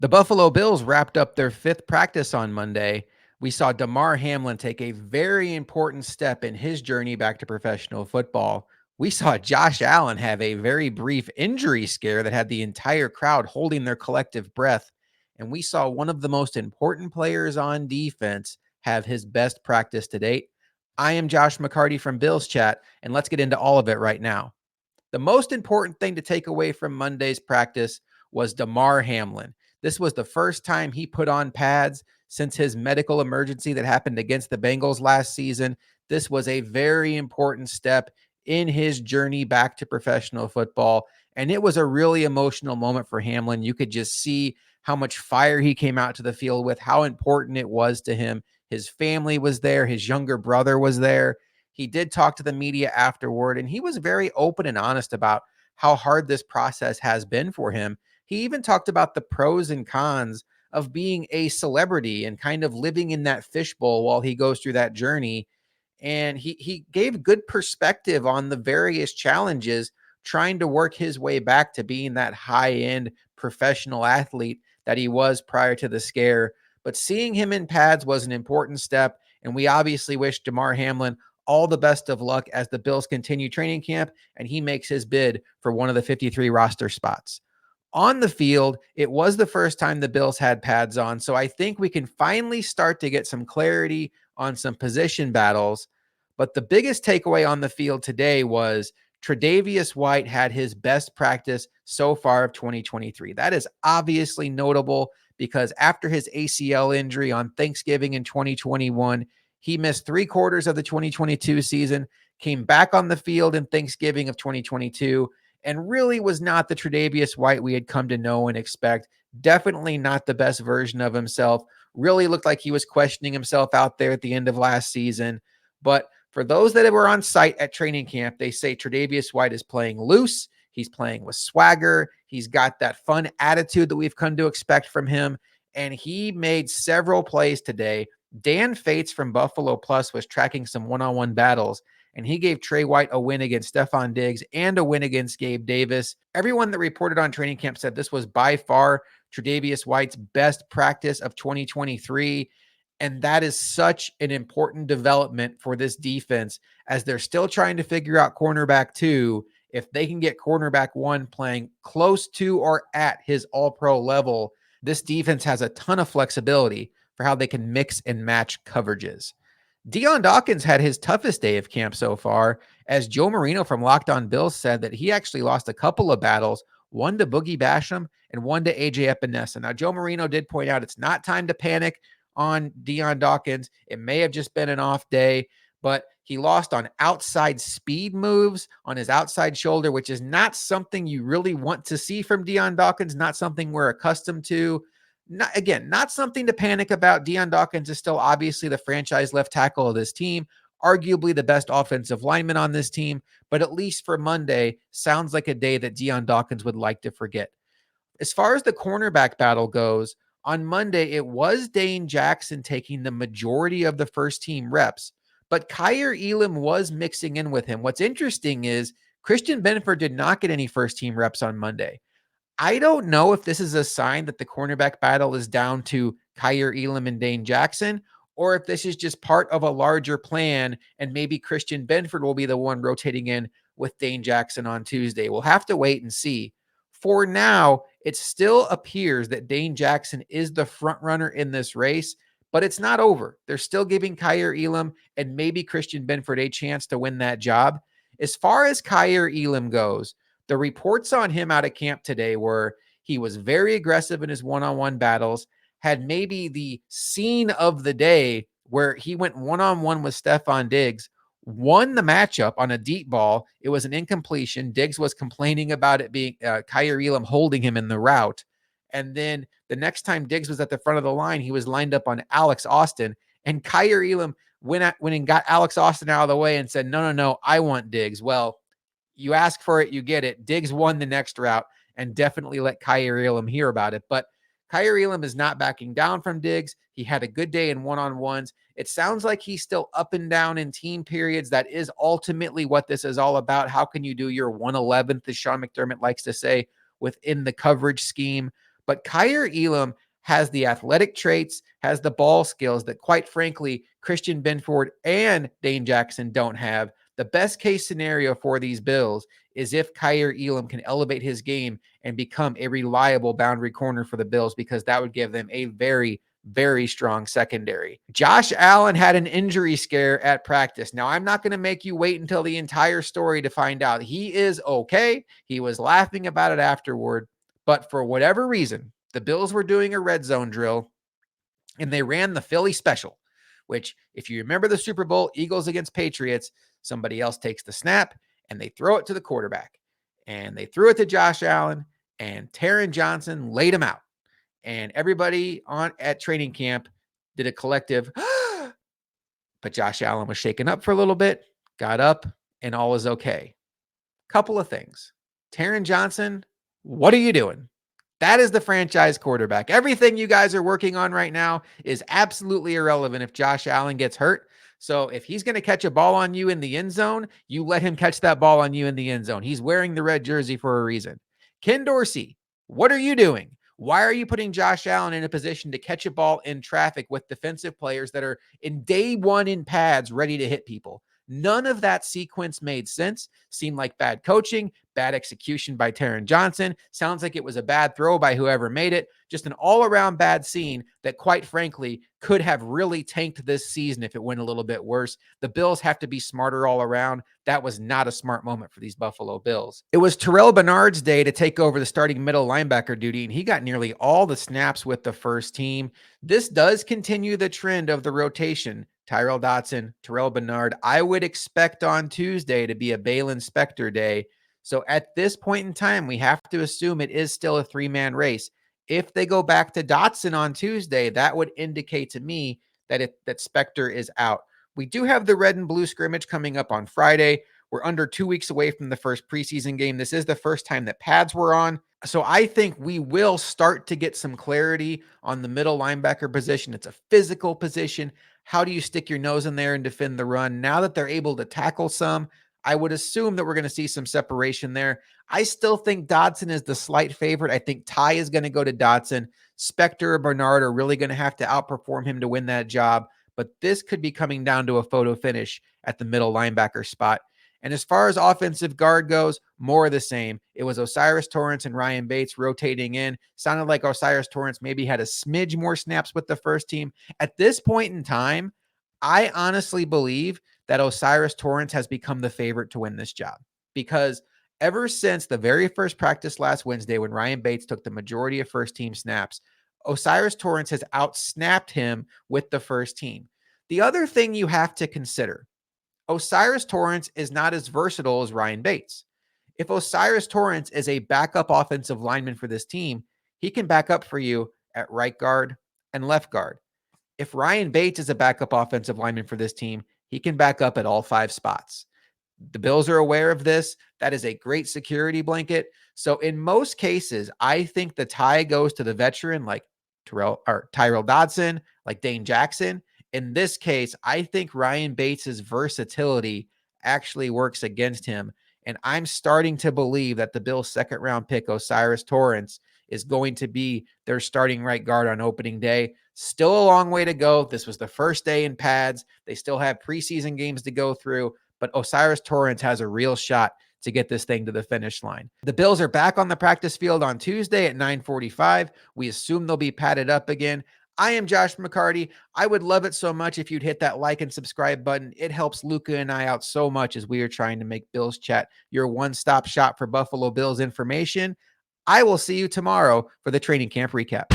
The Buffalo Bills wrapped up their fifth practice on Monday. We saw Damar Hamlin take a very important step in his journey back to professional football. We saw Josh Allen have a very brief injury scare that had the entire crowd holding their collective breath. And we saw one of the most important players on defense have his best practice to date. I am Josh McCarty from Bills Chat, and let's get into all of it right now. The most important thing to take away from Monday's practice was Damar Hamlin. This was the first time he put on pads since his medical emergency that happened against the Bengals last season. This was a very important step in his journey back to professional football. And it was a really emotional moment for Hamlin. You could just see how much fire he came out to the field with, how important it was to him. His family was there, his younger brother was there. He did talk to the media afterward, and he was very open and honest about how hard this process has been for him. He even talked about the pros and cons of being a celebrity and kind of living in that fishbowl while he goes through that journey. And he gave good perspective on the various challenges trying to work his way back to being that high-end professional athlete that he was prior to the scare. But seeing him in pads was an important step, and we obviously wish Damar Hamlin all the best of luck as the Bills continue training camp and he makes his bid for one of the 53 roster spots. On the field, it was the first time the Bills had pads on, so I think we can finally start to get some clarity on some position battles. But the biggest takeaway on the field today was Tre White had his best practice so far of 2023. That is obviously notable because after his ACL injury on Thanksgiving in 2021, he missed 3/4 of the 2022 season, came back on the field in Thanksgiving of 2022, and really was not the Tre'Davious White we had come to know and expect. Definitely not the best version of himself. Really looked like he was questioning himself out there at the end of last season. But for those that were on site at training camp, they say Tre'Davious White is playing loose. He's playing with swagger. He's got that fun attitude that we've come to expect from him. And he made several plays today. Dan Fates from Buffalo Plus was tracking some one-on-one battles, and he gave Tre White a win against Stefon Diggs and a win against Gabe Davis. Everyone that reported on training camp said this was by far Tre'Davious White's best practice of 2023. And that is such an important development for this defense as they're still trying to figure out cornerback 2. If they can get cornerback 1 playing close to or at his all-pro level, this defense has a ton of flexibility for how they can mix and match coverages. Dion Dawkins had his toughest day of camp so far, as Joe Marino from Locked On Bills said that he actually lost a couple of battles, one to Boogie Basham and one to AJ Epinesa. Now, Joe Marino did point out it's not time to panic on Dion Dawkins. It may have just been an off day, but he lost on outside speed moves on his outside shoulder, which is not something you really want to see from Dion Dawkins, not something we're accustomed to. Not something to panic about. Dion Dawkins is still obviously the franchise left tackle of this team, arguably the best offensive lineman on this team, but at least for Monday, sounds like a day that Dion Dawkins would like to forget. As far as the cornerback battle goes, on Monday, it was Dane Jackson taking the majority of the first team reps, but Kyer Elam was mixing in with him. What's interesting is Christian Benford did not get any first team reps on Monday. I don't know if this is a sign that the cornerback battle is down to Kyer Elam and Dane Jackson, or if this is just part of a larger plan and maybe Christian Benford will be the one rotating in with Dane Jackson on Tuesday. We'll have to wait and see. For now, it still appears that Dane Jackson is the front runner in this race, but it's not over. They're still giving Kyer Elam and maybe Christian Benford a chance to win that job. As far as Kyer Elam goes, the reports on him out of camp today were he was very aggressive in his one-on-one battles, had maybe the scene of the day where he went one-on-one with Stefon Diggs, won the matchup on a deep ball. It was an incompletion. Diggs was complaining about it being Kyer Elam holding him in the route. And then the next time Diggs was at the front of the line, he was lined up on Alex Austin, and Kyer Elam went and got Alex Austin out of the way and said, no, I want Diggs. Well, you ask for it, you get it. Diggs won the next route and definitely let Kyer Elam hear about it. But Kyer Elam is not backing down from Diggs. He had a good day in one-on-ones. It sounds like he's still up and down in team periods. That is ultimately what this is all about. How can you do your 1/11th, as Sean McDermott likes to say, within the coverage scheme? But Kyer Elam has the athletic traits, has the ball skills that, quite frankly, Christian Benford and Dane Jackson don't have. The best case scenario for these Bills is if Kyer Elam can elevate his game and become a reliable boundary corner for the Bills, because that would give them a very, very strong secondary. Josh Allen had an injury scare at practice. Now, I'm not going to make you wait until the entire story to find out. He is okay. He was laughing about it afterward. But for whatever reason, the Bills were doing a red zone drill and they ran the Philly special, which, if you remember the Super Bowl, Eagles against Patriots, somebody else takes the snap and they throw it to the quarterback. And they threw it to Josh Allen, and Taron Johnson laid him out. And everybody at training camp did a collective, but Josh Allen was shaken up for a little bit, got up, and all is okay. Couple of things. Taron Johnson, what are you doing? That is the franchise quarterback. Everything you guys are working on right now is absolutely irrelevant if Josh Allen gets hurt. So if he's going to catch a ball on you in the end zone, you let him catch that ball on you in the end zone. He's wearing the red jersey for a reason. Ken Dorsey, what are you doing? Why are you putting Josh Allen in a position to catch a ball in traffic with defensive players that are in day one in pads ready to hit people? None of that sequence made sense. Seemed like bad coaching, bad execution by Taron Johnson. Sounds like it was a bad throw by whoever made it. Just an all-around bad scene that, quite frankly, could have really tanked this season if it went a little bit worse. The Bills have to be smarter all around. That was not a smart moment for these Buffalo Bills. It was Terrell Bernard's day to take over the starting middle linebacker duty, and he got nearly all the snaps with the first team. This does continue the trend of the rotation. Tyrell Dodson, Terrell Bernard. I would expect on Tuesday to be a Balin Spector day. So at this point in time, we have to assume it is still a three-man race. If they go back to Dotson on Tuesday, that would indicate to me that Spector is out. We do have the red and blue scrimmage coming up on Friday. We're under 2 weeks away from the first preseason game. This is the first time that pads were on. So I think we will start to get some clarity on the middle linebacker position. It's a physical position. How do you stick your nose in there and defend the run? Now that they're able to tackle some, I would assume that we're going to see some separation there. I still think Dodson is the slight favorite. I think Ty is going to go to Dodson. Spector or Bernard are really going to have to outperform him to win that job. But this could be coming down to a photo finish at the middle linebacker spot. And as far as offensive guard goes, more of the same. It was O'Cyrus Torrence and Ryan Bates rotating in. Sounded like O'Cyrus Torrence maybe had a smidge more snaps with the first team. At this point in time, I honestly believe that O'Cyrus Torrence has become the favorite to win this job, because ever since the very first practice last Wednesday, when Ryan Bates took the majority of first team snaps, O'Cyrus Torrence has outsnapped him with the first team. The other thing you have to consider, O'Cyrus Torrence is not as versatile as Ryan Bates. If O'Cyrus Torrence is a backup offensive lineman for this team, he can back up for you at right guard and left guard. If Ryan Bates is a backup offensive lineman for this team, he can back up at all 5 spots. The Bills are aware of this. That is a great security blanket. So in most cases, I think the tie goes to the veteran like Tyrell Dodson, like Dane Jackson. In this case, I think Ryan Bates' versatility actually works against him. And I'm starting to believe that the Bills' second-round pick, O'Cyrus Torrence, is going to be their starting right guard on opening day. Still a long way to go. This was the first day in pads. They still have preseason games to go through, but O'Cyrus Torrence has a real shot to get this thing to the finish line. The Bills are back on the practice field on Tuesday at 9:45. We assume they'll be padded up again. I am Josh McCarty. I would love it so much if you'd hit that like and subscribe button. It helps Luca and I out so much as we are trying to make Bills Chat your one-stop shop for Buffalo Bills information. I will see you tomorrow for the training camp recap.